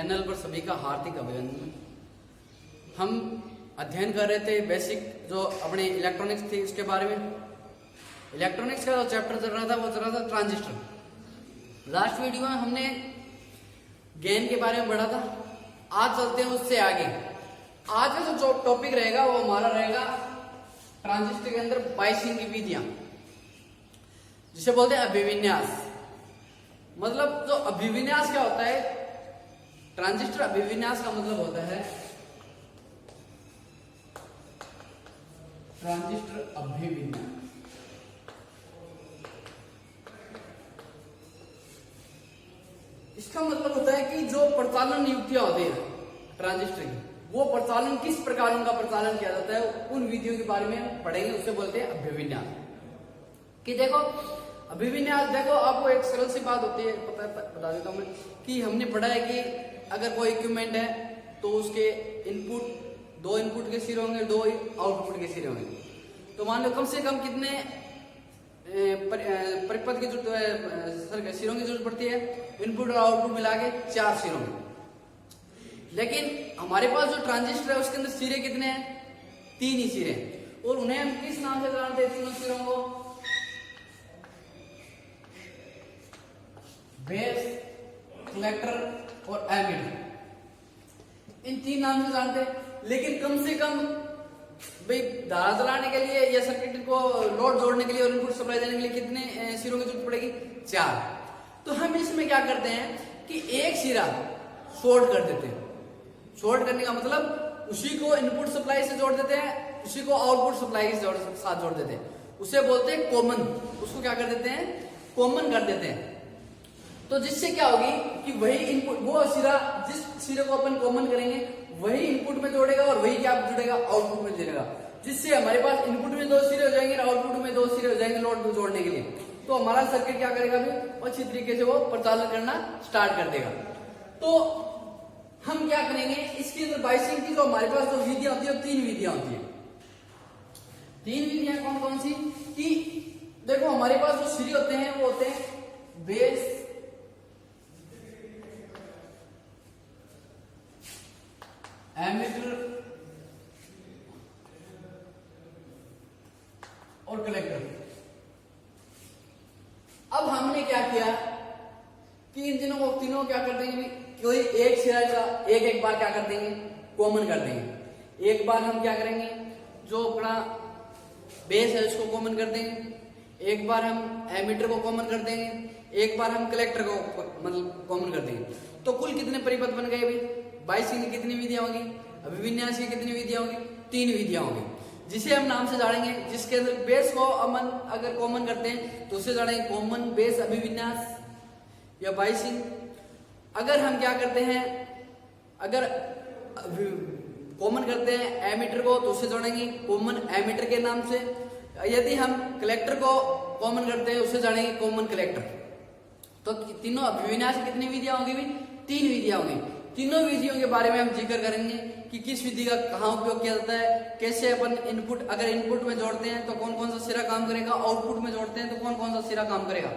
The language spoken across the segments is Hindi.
चैनल पर सभी का हार्दिक अभिनंदन। हम अध्ययन कर रहे थे बेसिक जो अपने इलेक्ट्रॉनिक्स थी उसके बारे में। इलेक्ट्रॉनिक्स का जो चैप्टर चल रहा था वो चल रहा था ट्रांजिस्टर। लास्ट वीडियो में हमने गेन के बारे में पढ़ा था। आज चलते हैं उससे आगे। आज का जो टॉपिक रहेगा वो हमारा रहेगा ट्रांजिस्टर के अंदर बाइसिंग की विधियां, जिसे बोलते हैं अभिविन्यास। मतलब जो अभिविन्यास क्या होता है, ट्रांजिस्टर अभिविन्यास का मतलब होता है ट्रांजिस्टर अभिविन्यास। इसका मतलब होता है कि जो प्रचालन युक्तियां होती है ट्रांजिस्टर की, वो प्रचालन किस प्रकार उनका प्रचालन किया जाता है, उन विधियों के बारे में पढ़ेंगे। उससे बोलते हैं अभिविन्यास। कि देखो अभिविन्यास, देखो आपको एक सरल सी बात होती है, बता देता हूं मैं, कि हमने पढ़ा है कि अगर कोई इक्विपमेंट है तो उसके इनपुट, दो इनपुट के सिरे होंगे, दो आउटपुट के सिरे होंगे। तो मान लो कम से कम कितने परिपथ की जरूरत, सिरों की जरूरत पड़ती है, इनपुट और आउटपुट मिला के 4 सिरों में। लेकिन हमारे पास जो ट्रांजिस्टर है उसके अंदर सिरे कितने हैं? 3 ही सिरे हैं। और उन्हें हम किस नाम से जानते हैं? तीनों सिरों को बेस, कलेक्टर और एमीटर, इन 3 नाम से जानते हैं। लेकिन कम से कम भाई धारा चलाने के लिए या सर्किट को लोड जोड़ने के लिए और इनपुट सप्लाई देने के लिए कितने सिरों की जरूरत पड़ेगी? 4। तो हम इसमें क्या करते हैं कि एक सिरा शॉर्ट कर देते हैं। शॉर्ट करने का मतलब उसी को इनपुट सप्लाई से जोड़ देते हैं, उसी को आउटपुट सप्लाई के साथ जोड़ देते हैं। उसे बोलते हैं कॉमन। उसको क्या कर देते हैं? कॉमन कर देते हैं। तो जिससे क्या होगी कि वही इनपुट, वो सिरा, जिस सिरे को अपन कॉमन करेंगे वही इनपुट में जोड़ेगा और वही क्या जुड़ेगा? आउटपुट में जुड़ेगा। जिससे हमारे पास इनपुट में 2 सिरे हो जाएंगे और आउटपुट में 2 सिरे हो जाएंगे लोड जोड़ने के लिए। तो हमारा सर्किट क्या करेगा? भी अच्छी तरीके से वो प्रचालन करना स्टार्ट कर देगा। तो हम क्या करेंगे, इसके अंदर बाइसिंग की जो हमारे पास जो विधियां होती है, 3 विधियां होती है। 3 विधियां कौन कौन सी? कि देखो हमारे पास जो सिरे होते हैं वो होते हैं बेस, एमीटर और कलेक्टर। अब हमने क्या किया कि इन तीनों को क्या कर देंगे? कोई एक सिरा का एक बार क्या कर देंगे? कॉमन कर देंगे। एक बार हम क्या करेंगे, जो अपना बेस है उसको कॉमन कर देंगे। एक बार हम एमीटर को कॉमन कर देंगे। एक बार हम कलेक्टर को मतलब कॉमन कर देंगे। तो कुल कितने परिपथ बन गए? भाई बाइसिंग की कितनी विधियां होंगी? अभिविन्यास की कितनी विधियां होंगी? 3 विधियां होंगी, जिसे हम नाम से जानेंगे। जिसके अंदर बेस को अपन अगर कॉमन करते हैं तो उसे जानेंगे कॉमन बेस अभिविन्यास या बाइसिंग। अगर हम क्या करते हैं, अगर कॉमन करते हैं एमीटर को तो उसे जोड़ेंगे कॉमन एमीटर के नाम से। यदि हम कलेक्टर को कॉमन करते हैं उसे जानेंगे कॉमन कलेक्टर। तो तीनों अभिविन्यास की कितनी विधियां होंगी? भी 3 विधियां होंगी। तीनों विधियों के बारे में हम जिक्र करेंगे कि किस विधि का कहाँ उपयोग किया जाता है, कैसे अपन इनपुट, अगर इनपुट में जोड़ते हैं तो कौन कौन सा सिरा काम करेगा, आउटपुट में जोड़ते हैं तो कौन कौन सा सिरा काम करेगा।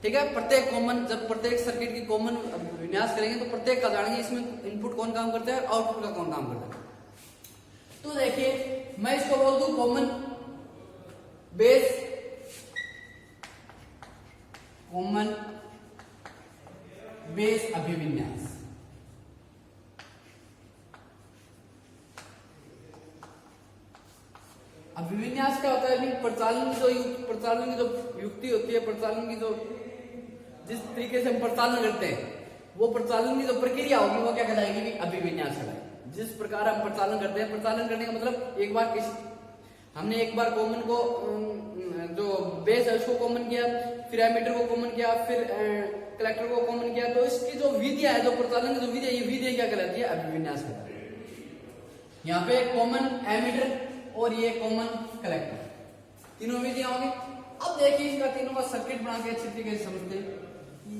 ठीक है, प्रत्येक कॉमन, जब प्रत्येक सर्किट की कॉमन विन्यास करेंगे तो प्रत्येक का जानेंगे इसमें इनपुट कौन काम करता है और आउटपुट का कौन काम करता है। तो देखिए मैं इसको बोल दूं कॉमन बेस, कॉमन बेस अभिविन्यास। अभिविन्यास क्या होता है? प्रचालन की जो युक्ति होती है, प्रचालन की जो जिस तरीके से हम प्रचालन करते हैं, वो प्रचालन की जो प्रक्रिया होगी वो क्या कहलाएगी? अभिविन्यास कहलाएगी। जिस प्रकार हम प्रचालन करते हैं, प्रचालन करने का मतलब एक बार हमने एक बार कॉमन को, जो बेस है उसको कॉमन किया, फिर एमीटर को कॉमन किया, फिर कलेक्टर को कॉमन किया। तो इसकी जो विधियां है, जो प्रचालन की जो विधियां, ये विधियां क्या कहलाती है? अभिविन्यास कहलाती है। यहाँ पे कॉमन एमीटर और ये कॉमन कलेक्टर, तीनों विधियां होंगी। अब देखिए इसका तीनों का सर्किट बना के अच्छी तरीके से समझते हैं कि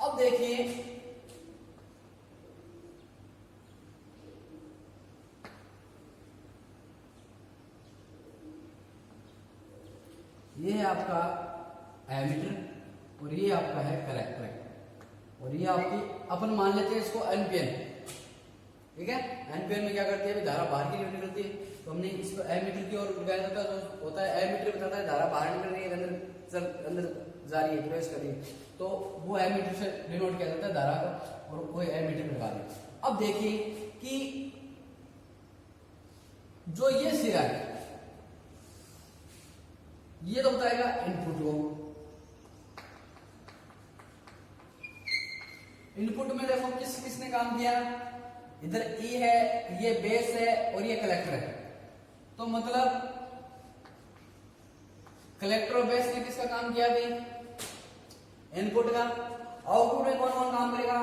अब देखिए ये है आपका एमीटर और ये आपका है कलेक्टर। और ये आपकी अपन मान लेते हैं इसको एनपीएन, ठीक है। एनपीएन में क्या करती है, धारा बाहर की तरफ निकलती है, तो हमने इसको एमीटर की ओर लगाया था, तो होता है एमीटर बताता है धारा बाहर निकल रही है, अंदर जा रही है, प्रवेश कर रही है, तो वो एमीटर से डिनोट किया जाता है धारा का, और कोई एमीटर लगा दें। अब देखिए कि जो ये सिरा है ये तो बताएगा इनपुट को। इनपुट में देखो किसने काम किया, इधर ई है, ये बेस है और ये कलेक्टर है, तो मतलब कलेक्टर और बेस ने किसका काम किया भाई, इनपुट का। आउटपुट में कौन कौन काम करेगा,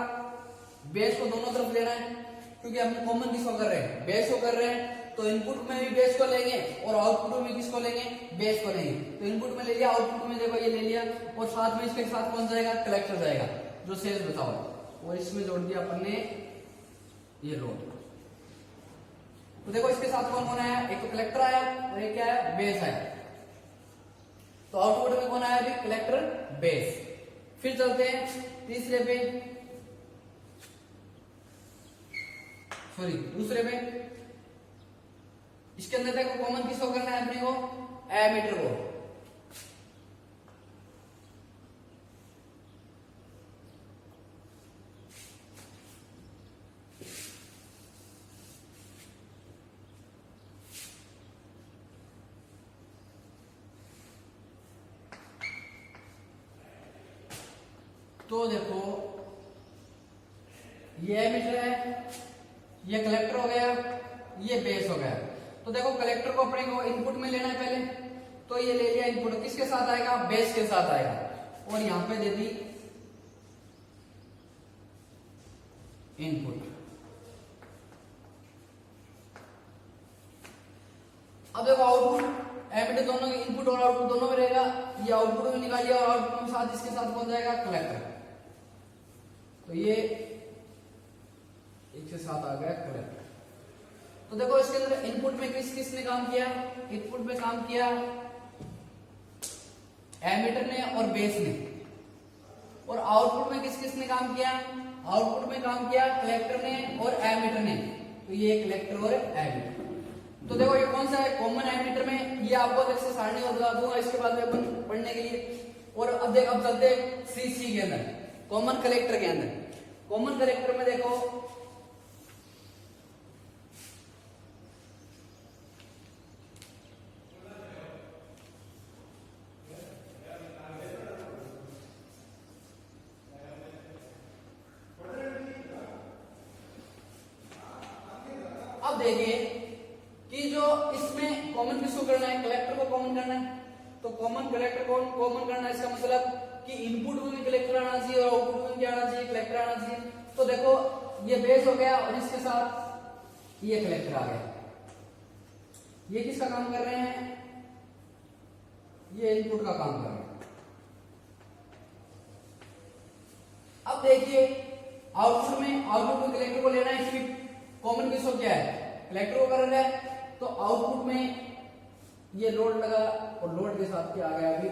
बेस को दोनों तरफ लेना है, क्योंकि हम कॉमन किसको कर रहे हैं, बेस को कर रहे हैं, तो इनपुट में भी बेस को लेंगे और आउटपुट में किसको लेंगे, बेस को लेंगे। तो इनपुट में ले लिया, आउटपुट में देखो ये ले लिया, और साथ में इसके साथ कौन जाएगा, कलेक्टर जाएगा जो शेष बचा हुआ, और इसमें जोड़ दिया अपन ने ये लोड। तो देखो इसके साथ कौन कौन आया, एक तो कलेक्टर आया और एक क्या है, बेस आया। तो आउटपुट में कौन आया अभी, कलेक्टर बेस। फिर चलते हैं तीसरे पे, सॉरी दूसरे पे। इसके अंदर देखो कॉमन किसको करना है अपने को, एमीटर को। तो देखो ये एमीटर है, ये कलेक्टर हो गया, ये बेस हो गया। तो देखो कलेक्टर को अपने को इनपुट में लेना है पहले, तो ये ले लिया इनपुट, किसके साथ आएगा, बेस के साथ आएगा, और यहां पे दे दी इनपुट। अब देखो आउटपुट एमीटर दोनों इनपुट और आउटपुट दोनों में रहेगा, ये आउटपुट में निकालिए और आउटपुट में साथ इसके साथ कौन जाएगा, कलेक्टर। तो ये एक से साथ आ गया कलेक्टर। तो देखो इसके अंदर इनपुट में किसने काम किया, इनपुट में काम किया एमीटर ने और बेस ने, और आउटपुट में किसने काम किया, आउटपुट में काम किया कलेक्टर ने और एमीटर ने। तो ये कलेक्टर और एमीटर। तो देखो ये कौन सा है, कॉमन एमीटर में, ये आपको अलग से सारणी बता दूंगा इसके बाद में अपन पढ़ने के लिए। और अब देख, अब चलते सी के अंदर, कॉमन कलेक्टर के अंदर। कॉमन कलेक्टर में देखो अब देखिए कि जो इसमें कॉमन किसको करना है, कलेक्टर को कॉमन करना है। तो कॉमन कलेक्टर को कॉमन करना है, इसका मतलब कि इनपुट में भी कलेक्टर आना चाहिए और आउटपुट में क्या आना चाहिए, कलेक्टर आना चाहिए। तो देखो ये बेस हो गया और इसके साथ ये कलेक्टर आ गया। ये किसका काम कर रहे हैं, ये इनपुट का काम कर रहे हैं। अब देखिए आउटपुट में कलेक्टर को लेना है, इसमें कॉमन किसको क्या है, कलेक्टर को कर रहा है। तो आउटपुट में ये लोड लगा और लोड के साथ क्या आ गया अभी,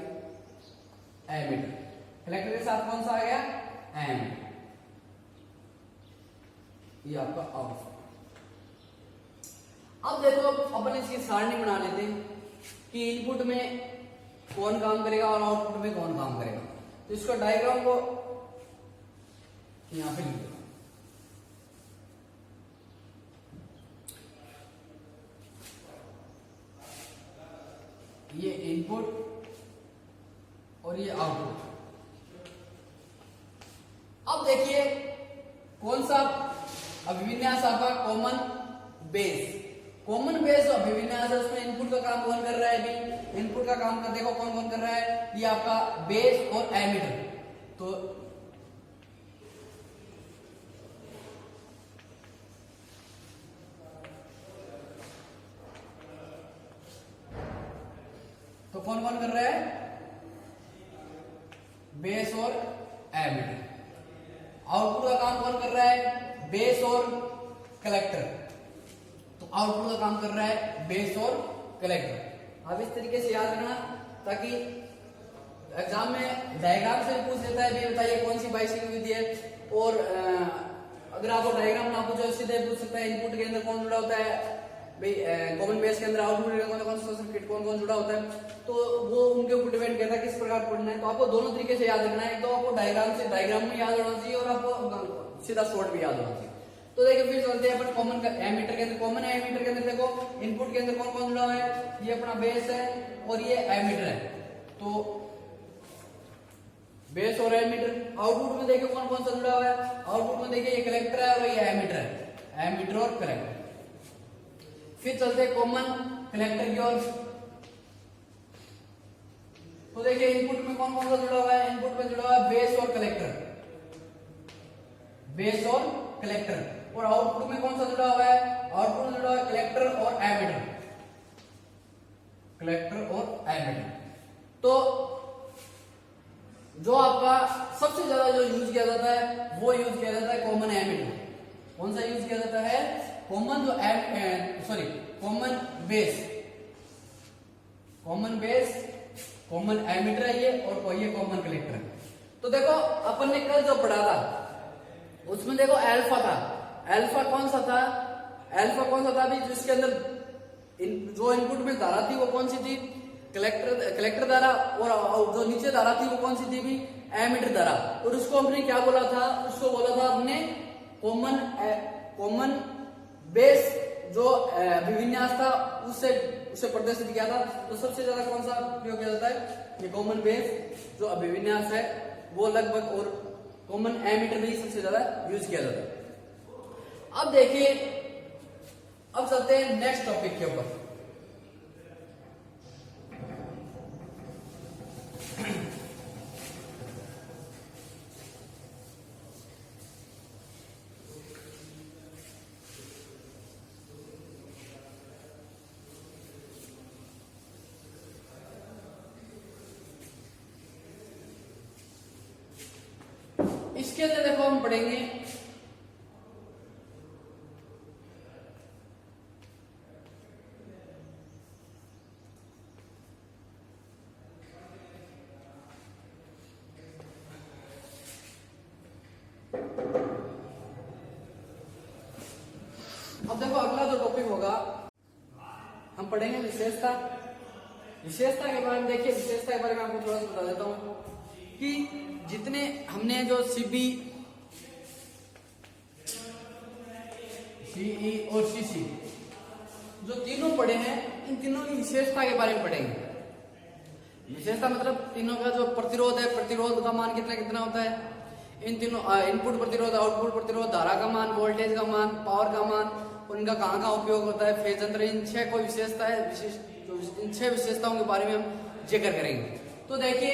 एमीटर। कलेक्टर के साथ कौन सा आ गया, एमीटर। ये आपका आउटपुट। अब देखो अपन इसकी सारणी बना लेते हैं कि इनपुट में कौन काम करेगा और आउटपुट में कौन काम करेगा। तो इसको डायग्राम को यहां पे लिख दो। ये इनपुट और ये आउटपुट। अब देखिए कौन सा अभिविन्यास आपका, कॉमन बेस। कॉमन बेस और अभिविन्यास है, उसमें इनपुट का काम कौन कर रहा है अभी, इनपुट का काम कर देखो कौन कौन कर रहा है, ये आपका बेस और एमीटर। तो कौन कौन कर रहा है, बेस और एमीटर। आउटपुट का काम कौन कर रहा है, बेस और कलेक्टर। तो आउटपुट का काम कर रहा है बेस और कलेक्टर। अब इस तरीके से याद रखना, ताकि एग्जाम में डायग्राम से पूछ लेता है, भी बताइए कौन सी बाइसिकल विधि है। और अगर आपको डायग्राम ना पूछो सीधे पूछ सकता है इनपुट के अंदर कौन जुड़ा होता है, भाई कॉमन बेस के अंदर आउटपुट के कौन कौन सा सर्किट कौन कौन जुड़ा होता है, तो वो उनके ऊपर डिपेंड करता है किस प्रकार पढ़ना है। तो आपको दोनों तरीके से याद रखना है, तो आपको डायग्राम में याद होना चाहिए और आपको सीधा शॉर्ट भी याद होना चाहिए। तो देखिए फिर चलते हैं अपन कॉमन एमीटर के अंदर। कॉमन एमीटर के अंदर देखो इनपुट के अंदर कौन कौन जुड़ा हुआ है, ये अपना बेस है और ये एमीटर है। तो बेस और एमीटर। आउटपुट में देखिए कौन कौन सा जुड़ा हुआ है, आउटपुट में देखिए ये कलेक्टर है और ये एमीटर है, एमीटर और कलेक्टर। फिर चलते हैं कॉमन कलेक्टर की ओर। तो देखिए इनपुट में कौन कौन सा जुड़ा हुआ है, इनपुट में जुड़ा हुआ है बेस और कलेक्टर, बेस और कलेक्टर। और आउटपुट में कौन सा जुड़ा हुआ है, आउटपुट में जुड़ा हुआ है कलेक्टर और एमीटर, कलेक्टर और एमीटर। तो जो आपका सबसे ज्यादा जो यूज किया जाता है वो यूज किया जाता है कॉमन एमीटर। कौन सा यूज किया जाता है, कॉमन जो common base, common base, common ammeter है ये, और ये कॉमन कलेक्टर है। तो देखो अपन ने कल जो पढ़ा था उसमें देखो अल्फा था, अल्फा कौन सा था, अल्फा कौन सा था भी जिसके अंदर जो इनपुट में धारा थी वो कौन सी थी, कलेक्टर धारा, और जो नीचे धारा थी वो कौन सी थी भी, एमीटर धारा। और उसको हमने क्या बोला था, उसको बोला था हमने कॉमन बेस जो अभिविन्यास था उससे प्रदर्शित किया था। तो सबसे ज्यादा कौन सा प्रयोग किया जाता है, ये कॉमन बेस जो अभिविन्यास है वो लगभग, और कॉमन एमीटर में ही सबसे ज्यादा यूज किया जाता है। अब देखिए, अब चलते हैं नेक्स्ट टॉपिक के ऊपर। इसके अंदर देखो हम पढ़ेंगे अब देखो अगला जो टॉपिक होगा हम पढ़ेंगे विशेषता। विशेषता के बारे में देखिए, विशेषता के बारे में आपको थोड़ा सा बता देता हूं कि जितने हमने जो सीबी, सीई और सीसी जो तीनों पढ़े हैं, इन तीनों की विशेषता के बारे में पढ़ेंगे। विशेषता मतलब तीनों का जो प्रतिरोध है, प्रतिरोध का मान कितना कितना होता है, इन तीनों इनपुट प्रतिरोध, आउटपुट प्रतिरोध, धारा का मान, वोल्टेज का मान, पावर का मान, उनका कहाँ कहाँ उपयोग होता है, फेज अंतर, इन 6 कोई विशेषता है, इन 6 विशेषताओं के बारे में हम जिक्र करेंगे। तो देखिए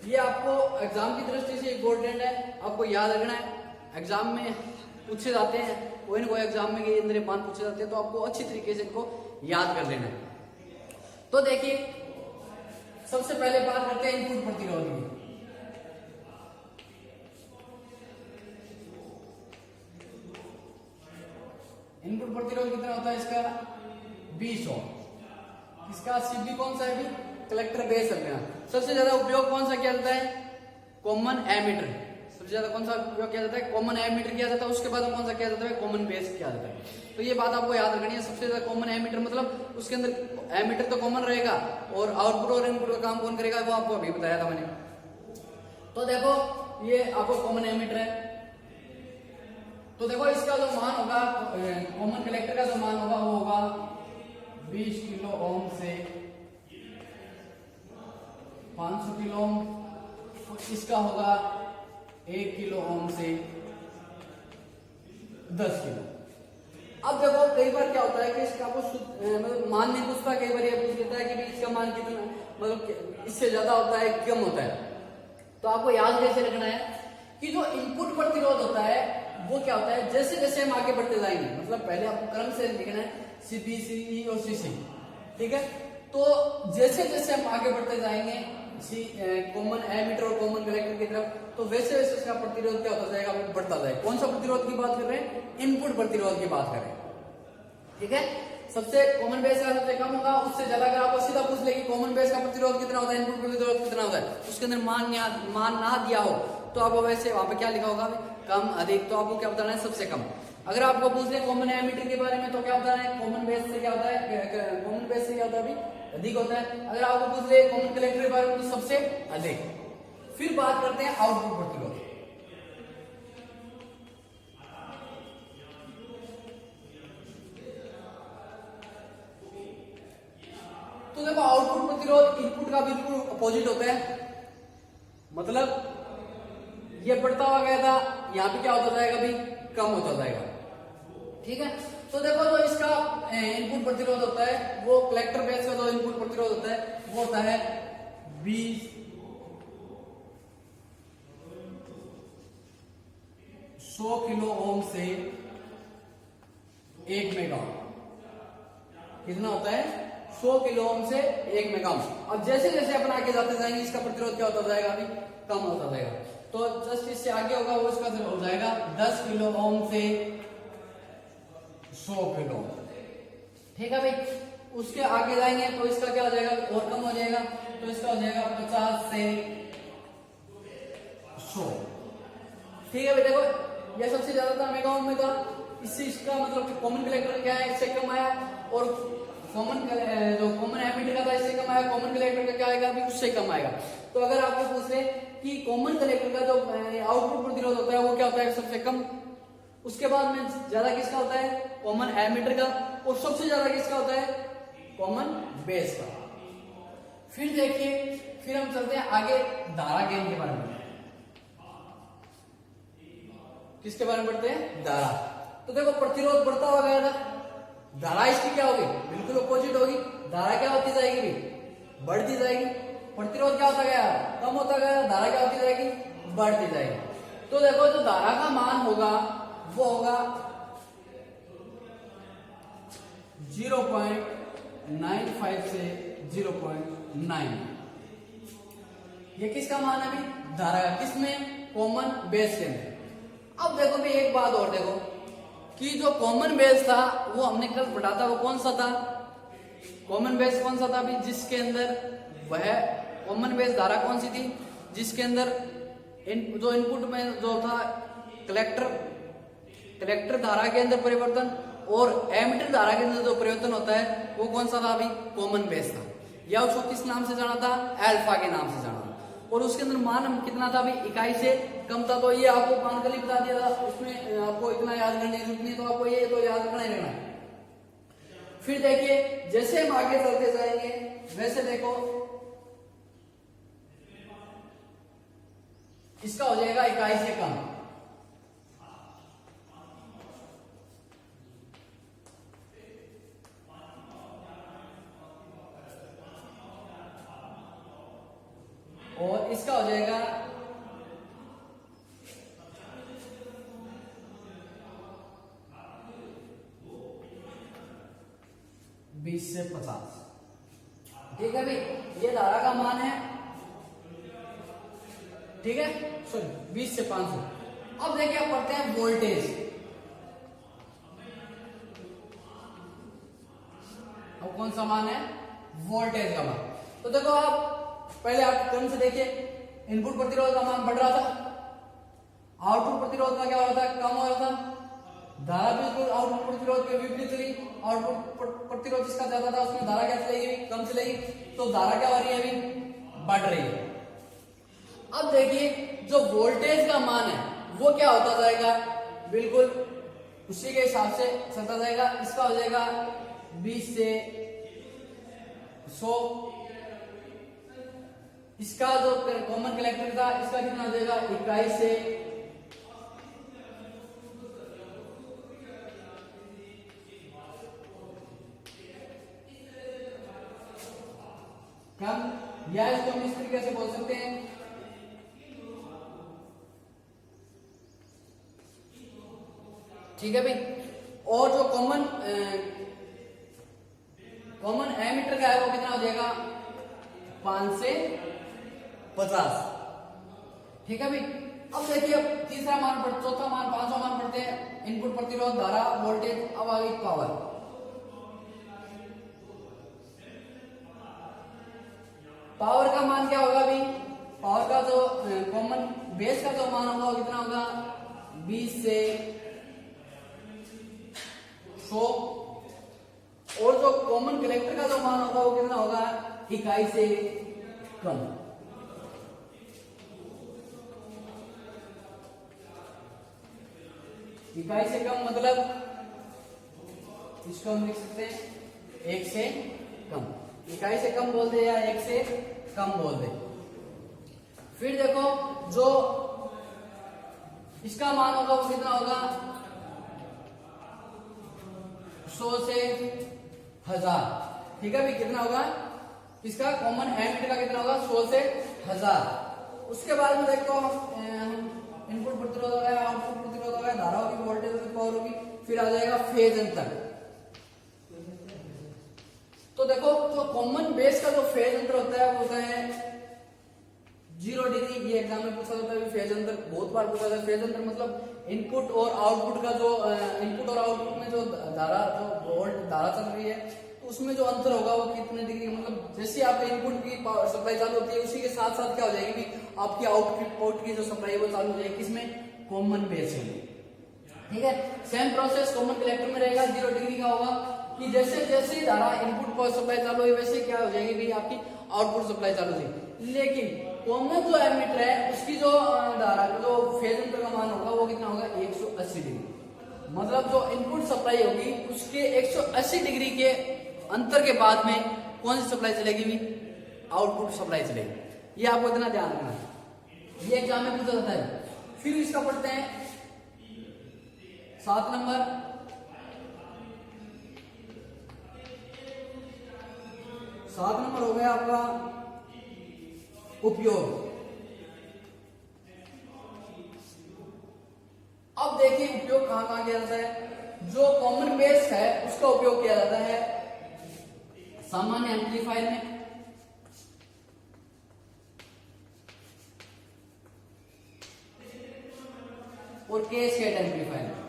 ये आपको एग्जाम की दृष्टि से इम्पोर्टेंट है, आपको याद रखना है। एग्जाम में पूछे जाते हैं, कोई ना कोई एग्जाम में के अंदर मान पूछे जाते हैं, तो आपको अच्छी तरीके से इनको याद कर लेना है। तो देखिए सबसे पहले बात करते हैं इनपुट प्रतिरोध की। इनपुट प्रतिरोध कितना होता है इसका, 20 ओम। इसका सीबी कौन सा है भी, कलेक्टर बेस है। सबसे ज्यादा उपयोग कौन सा किया जाता है, कॉमन एमीटर। सबसे ज्यादा कौन सा उपयोग किया जाता है, कॉमन एमीटर किया जाता है। उसके बाद कौन सा किया जाता है, कॉमन बेस किया जाता है। तो ये बात आपको याद रखनी है, सबसे ज्यादा कॉमन एमीटर, मतलब उसके अंदर एमीटर तो कॉमन रहेगा और आउटपुट और इनपुट का काम कौन करेगा वो आपको अभी बताया था मैंने। तो देखो ये आपको कॉमन एमीटर है। तो देखो इसका जो मान होगा, कॉमन कलेक्टर का जो मान होगा वो होगा 20 किलो ओम से 500 किलो ओम। इसका होगा 1 किलो ओम से 10 किलो। अब देखो कई बार क्या होता है कि इसका मतलब मान नहीं पूछता, कई बार ये पूछ लेता है कि भी इसका मान कितना, मतलब इससे ज्यादा होता है कम होता है। तो आपको याद कैसे रखना है कि जो इनपुट प्रतिरोध होता है वो क्या होता है, जैसे जैसे हम आगे बढ़ते जाएंगे, मतलब पहले आपको क्रम से लिखना है सीबी, सीई और सीसी, ठीक है। तो जैसे जैसे हम आगे बढ़ते जाएंगे कॉमन एमीटर और कॉमन कलेक्टर की तरफ, तो वैसे वैसे उसका प्रतिरोध क्या होता जाएगा, बढ़ता जाएगा। कौन सा प्रतिरोध की बात कर रहे हैं, इनपुट प्रतिरोध की बात कर रहे हैं, ठीक है। सबसे कॉमन बेस का सबसे कम होगा, उससे ज्यादा। अगर आपको सीधा पूछ ले कि कॉमन बेस का प्रतिरोध कितना होता है, इनपुट प्रतिरोध कितना होता है, उसके अंदर मान ना दिया हो तो आपको वैसे वहां पे क्या लिखा होगा, कम अधिक, तो आपको क्या बताना है, सबसे कम। अगर आपको पूछ ले कॉमन एमीटर के बारे में तो क्या बताना है, कॉमन बेस से क्या होता है, कॉमन बेस से क्या होता है अभी, अधिक होता है। अगर आपको पूछ ले कॉमन कलेक्टर के बारे में तो सबसे अधिक। फिर बात करते हैं आउटपुट प्रतिरोध। तो देखो आउटपुट प्रतिरोध इनपुट का बिल्कुल अपोजिट होता है, मतलब ये बढ़ता हुआ गया था, यहाँ पे क्या होता जाएगा, अभी कम होता जाएगा। ठीक है, तो देखो जो इसका इनपुट प्रतिरोध होता है वो कलेक्टर बेस का जो इनपुट प्रतिरोध होता है वो होता है 20 100 किलो ओम से 1 मेगा ओम। कितना होता है, 100 किलो ओम से 1 मेगा ओम। अब जैसे जैसे अपन आगे जाते जाएंगे इसका प्रतिरोध क्या होता जाएगा, अभी कम होता जाएगा। तो जस्ट इससे आगे होगा वो इसका हो जाएगा 10 किलो ओम से 100 किलो। ठीक है भाई, उसके आगे जाएंगे तो इसका क्या हो जाएगा, और कम हो जाएगा, तो इसका हो जाएगा 50 से 100। ठीक है भाई, देखो ये सबसे ज्यादा था मेगा ओम में था, इससे इसका मतलब कॉमन कलेक्टर क्या है, इससे कम आया, और कॉमन जो कॉमन एमीटर का था इससे कम आया, कॉमन कलेक्टर का क्या आएगा, अभी उससे कम आएगा। तो अगर आपको पूछ ले कि कॉमन कलेक्टर का जो आउटपुट प्रतिरोध होता है वो क्या होता है, सबसे कम, उसके बाद में ज्यादा किसका होता है, कॉमन एमीटर का, और सबसे ज्यादा किसका होता है, कॉमन बेस का। फिर देखिए, फिर हम चलते हैं आगे धारा गेन के बारे में। किसके बारे में पढ़ते हैं, धारा। तो देखो प्रतिरोध बढ़ता हुआ गया था, धारा इसकी क्या होगी, बिल्कुल अपोजिट होगी। धारा क्या होती जाएगी, बढ़ती जाएगी। प्रतिरोध क्या होता गया, कम होता गया, धारा क्या होती जाएगी, बढ़ती जाएगी। तो देखो जो धारा का मान होगा वो होगा 0.95 से 0.9। ये किसका मान है अभी, धारा का, किसमें, कॉमन बेस के अंदर। अब देखो भी एक बात और देखो कि जो कॉमन बेस था वो हमने कल पढ़ा था, वो कौन सा था, कॉमन बेस कौन सा था अभी, जिसके अंदर वह कॉमन बेस धारा कौन सी थी, जिसके अंदर जो इनपुट में जो था कलेक्टर धारा के अंदर परिवर्तन और एमीटर धारा के अंदर जो परिवर्तन होता है वो कौन सा था अभी, कॉमन बेस था, या उसको किस नाम से जाना था, अल्फा के नाम से जाना था। और उसके अंदर मान कितना था अभी, इकाई से कम था। तो ये आपको मान कल ही बता दिया था, उसमें आपको इतना याद करने की जरूरत नहीं, तो आपको ये तो याद करना ही रहना है। फिर देखिए जैसे हम आगे चलते जाएंगे वैसे देखो इसका हो जाएगा इकाई से कम। और इसका हो जाएगा 20 से 50। ठीक है भाई, ये धारा का मान है, ठीक है, सॉरी 20 से 500। अब देखिए आप पढ़ते हैं वोल्टेज। अब कौन सा मान है, वोल्टेज का मान। तो देखो आप पहले आप कौन से देखिए, इनपुट प्रतिरोध का मान बढ़ रहा था, आउटपुट प्रतिरोध का क्या हो रहा था, कम हो रहा था। धारा बिल्कुल आउटपुट प्रतिरोध के विपरीत चली, आउटपुट प्रतिरोध जिसका ज्यादा था उसमें धारा क्या चलेगी, कम चलेगी। तो धारा क्या हो रही है, अभी बढ़ रही है। अब देखिए जो वोल्टेज का मान है वो क्या होता जाएगा, बिल्कुल उसी के हिसाब से चलता जाएगा। इसका हो जाएगा 20 से 100। इसका जो कॉमन कलेक्टर था इसका कितना हो जाएगा, 21 से 1 या इसको हम इस तरीके से बोल सकते हैं, ठीक है भाई। और जो कॉमन एमीटर का है वो कितना हो जाएगा, 5 से 50। ठीक है भाई। अब देखिए अब तीसरा मान पढ़, चौथा मान, पांचवा मान पढ़ते हैं, इनपुट प्रतिरोध, धारा, वोल्टेज। अब आ गई पावर। मान क्या होगा अभी, पावर का जो कॉमन बेस का जो मान होगा वो कितना होगा 20 से 100, और जो कॉमन कलेक्टर का जो मान होगा वो कितना होगा इकाई से कम। इकाई से कम मतलब इसको हम लिख सकते हैं 1 से कम, इकाई से कम बोल दे या 1 से कम बोल दे। फिर देखो जो इसका मान होगा वो कितना होगा 100 से 1000, ठीक है भाई, कितना होगा इसका कॉमन एमिटर का कितना होगा 100 से 1000। उसके बाद में देखो इनपुट प्रतिरोध होगा, आउटपुट प्रतिरोध होगा, धारा होगी, वोल्टेज होगी, पावर होगी, फिर आ जाएगा फेज अंतर। तो देखो जो कॉमन बेस का जो फेज अंतर होता है वो होता है 0 डिग्री। ये एग्जाम में पूछा जाता है फेज अंतर, बहुत बार पूछा जाता है। फेज अंतर मतलब इनपुट और आउटपुट का जो इनपुट और आउटपुट में जो धारा, जो वोल्ट धारा चल रही है, तो उसमें जो अंतर होगा वो कितने डिग्री, मतलब जैसे आपके इनपुट की सप्लाई चालू होती है उसी के साथ साथ क्या हो जाएगी भी आपकी आउटपुट की जो सप्लाई है वो चालू हो जाएगी, किसमें कॉमन बेस में, ठीक है। सेम प्रोसेस कॉमन कलेक्टर में रहेगा, 0 डिग्री का होगा कि जैसे जैसे धारा इनपुट पर सप्लाई चालू हुई वैसे क्या हो जाएगी भी आपकी आउटपुट सप्लाई चालू हो जाएगी। लेकिन कॉमन जो एमीटर है उसकी जो धारा जो फेज अंतर का मान होगा वो कितना होगा 180 डिग्री, मतलब जो इनपुट सप्लाई होगी उसके 180 डिग्री के अंतर के बाद में कौन सी सप्लाई चलेगी भी आउटपुट सप्लाई चलेगी। ये आपको इतना ध्यान रखना है, ये एग्जाम में पूछा जाता है। फिर इसका पढ़ते हैं 7 नंबर, 7 नंबर हो गया आपका उपयोग। अब देखिए उपयोग कहां कहां किया जाता है। जो कॉमन बेस है उसका उपयोग किया जाता है सामान्य एम्पलीफायर में, और कैस्केड एम्पलीफायर में।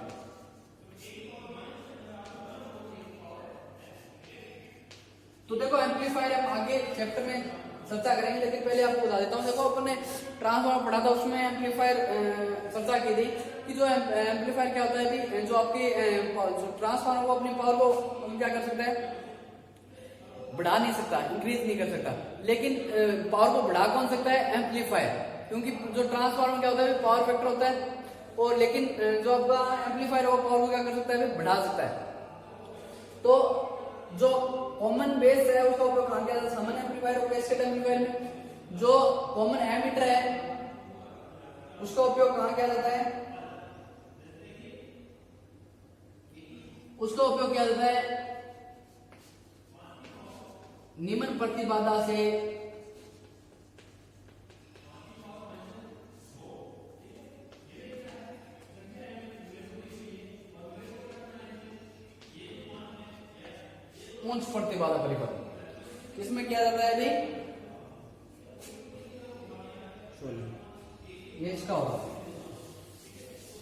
तो देखो एम्पलीफायर हम आगे चैप्टर में चर्चा करेंगे, लेकिन पहले आपको बता देता हूं। देखो अपन ने ट्रांसफार्मर पढ़ा था, उसमें एम्पलीफायर चर्चा की थी कि जो एम्पलीफायर क्या होता है भी जो आपकी ट्रांसफार्मर को अपनी पावर को क्या कर सकता है, बढ़ा नहीं सकता, इंक्रीज नहीं कर सकता, लेकिन पावर को बढ़ा कौन सकता है एम्पलीफायर, क्योंकि जो ट्रांसफार्मर क्या होता है पावर फैक्टर होता है, और लेकिन जो आपका एम्पलीफायर वो पावर को क्या कर सकता है बढ़ा सकता है। तो जो कॉमन बेस है उसका उपयोग कहां किया जाता है सामान्य एम्पलीफायर और कैस्केड एम्पलीफायर में। जो कॉमन एमीटर है उसका उपयोग कहां किया जाता है, उसका उपयोग किया जाता है निम्न प्रतिबाधा से उच्च प्रतिबाधा परिपथ। इसमें क्या जाता है भाई, ये इसका होगा,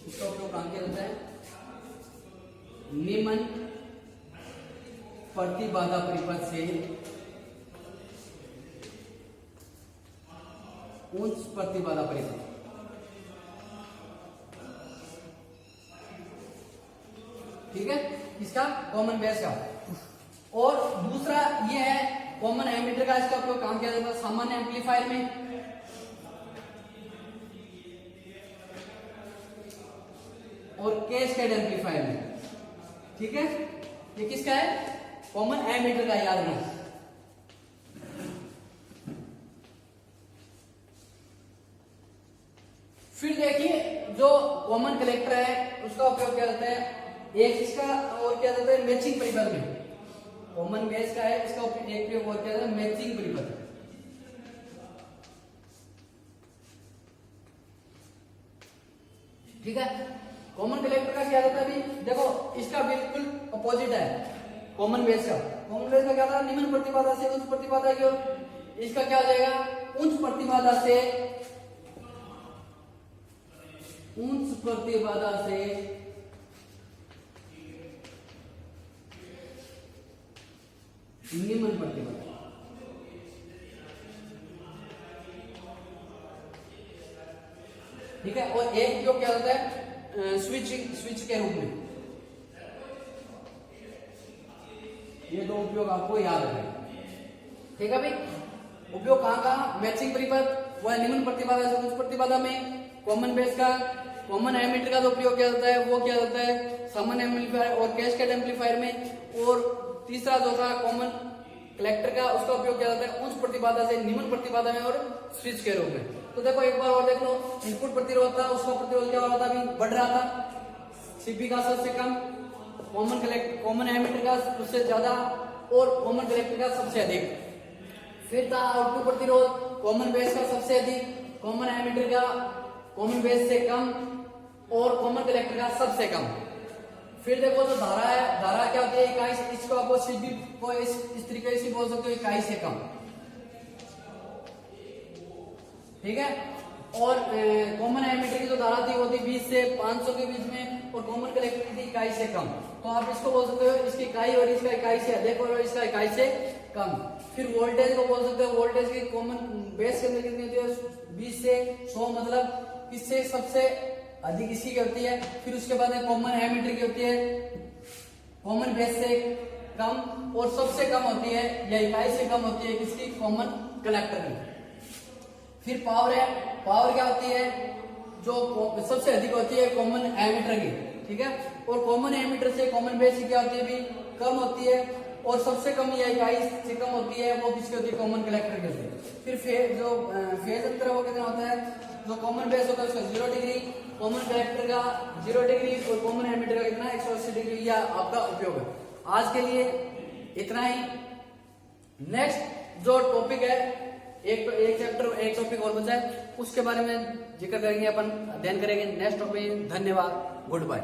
इसका उपयोग कहां किया जाता है निम्न प्रतिबाधा परिपथ से उच्च प्रतिबाधा परिपथ, ठीक है, इसका कॉमन बेस का। और दूसरा ये है कॉमन एमीटर का, इसका उपयोग कहां किया जाता है सामान्य एम्पलीफायर में, और कैस्केड एम्पलीफायर में, ठीक है। ये किसका है कॉमन एमीटर का, याद रखना। फिर देखिए जो कॉमन कलेक्टर है उसका उपयोग क्या जाता है एक इसका और क्या जाता है मैचिंग परिपथ में। कॉमन बेस का है, इसका एक प्रयोग और क्या जाता है मैचिंग परिपथ। ठीक है, कॉमन कलेक्टर का क्या जाता है अभी देखो, इसका बिल्कुल अपोजिट है कॉमन बेस का। कॉमन बेस का क्या था निम्न प्रतिबाधा से उच्च प्रतिबाधा की ओर, इसका क्या हो जाएगा उच्च प्रतिबाधा से निम्न प्रतिबाधा। ठीक है। और एक उपयोग क्या होता है स्विच के रूप में। ये दो उपयोग आपको याद रखना, ठीक है भाई। उपयोग कहाँ मैचिंग परिपथ व निम्न प्रतिबाधा से उच्च प्रतिबाधा में कॉमन बेस का, कॉमन एमीटर का जो उपयोग किया जाता है वो किया जाता है सामान्य एम्पलीफायर और कैस्केड एम्पलीफायर में। और तीसरा जो था कॉमन कलेक्टर का, उसका उपयोग किया जाता है उच्च प्रतिबाधा से निम्न प्रतिबाधा में और स्विच के रूप में। तो देखो एक बार और देख लो, इनपुट प्रतिरोध था, उसका प्रतिरोध क्या हो रहा था, अभी बढ़ रहा था। सीपी का सबसे कम, कॉमन एमीटर का उससे ज्यादा और कॉमन कलेक्टर का सबसे अधिक। फिर था आउटपुट प्रतिरोध, कॉमन बेस का सबसे अधिक, कॉमन एमीटर का कॉमन बेस से कम और कॉमन कलेक्टर का सबसे कम। फिर देखो जो धारा है, धारा क्या होती है इकाई से, इसको आपको सीबी को इस तरीके से बोल सकते हो इकाई से कम, ठीक है। और कॉमन एमीटर की जो धारा थी वो थी 20 से 500 के बीच में और कॉमन कलेक्टर की थी इकाई से कम। तो आप इसको बोल सकते हो इसकी इकाई और इसका इकाई से अधिक और इसका इकाई से कम। फिर वोल्टेज को बोल सकते हो, वोल्टेज की कॉमन बेस के अंदर कितनी होती है 20 से 100, मतलब इससे सबसे अधिक इसी की होती है। फिर उसके बाद कॉमन एमीटर की होती है कॉमन बेस से कम और सबसे कम होती है या इकाई से कम होती है किसकी, कॉमन कलेक्टर की। फिर पावर है, पावर क्या होती है जो सबसे अधिक होती है कॉमन एमीटर की, ठीक है। और कॉमन एमीटर से कॉमन बेस की क्या होती है भी कम होती है और सबसे कम या इकाई से कम होती है वो किसकी होती है, कॉमन कलेक्टर की होती है। फिर फेज अंतर वो कितना होता है, जो कॉमन बेस होता है उसका 0 डिग्री, कॉमन कलेक्टर का 0 डिग्री और कॉमन एमीटर का कितना 180 डिग्री, या आपका उपयोग है। आज के लिए इतना ही। नेक्स्ट जो टॉपिक है, एक चैप्टर एक टॉपिक और बचा है, उसके बारे में जिक्र करेंगे अपन, अध्ययन करेंगे नेक्स्ट टॉपिक। धन्यवाद, गुड बाय।